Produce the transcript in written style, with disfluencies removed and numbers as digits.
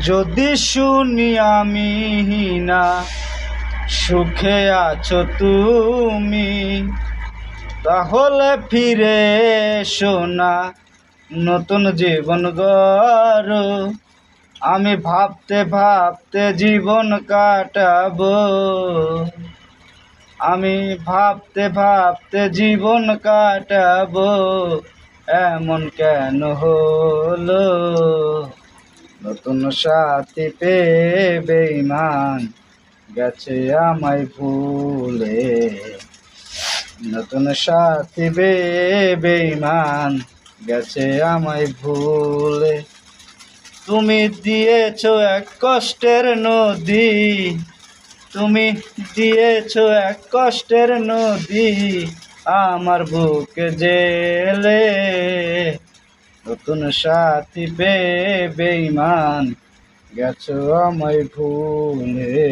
যদি শুনি আমি না সুখে আছো তুমি, তাহলে ফিরে এসো না, নতুন জীবন গড়ো। আমি ভাবতে ভাবতে জীবন কাটাবো, আমি ভাবতে ভাবতে জীবন কাটাবো। এমন কেন হলো, নতুন সাথী পেয়ে বেঈমান গেছে আমায় ভুলে। নতুন সাথী পেয়ে বেঈমান গেছে আমায় ভুলে। তুমি দিয়েছো এক কষ্টের নদী, তুমি দিয়েছো এক কষ্টের নদী আমার বুকে জেলে। নতুন সাথী পেয়ে বেঈমান গেছো আমায় ভুলে।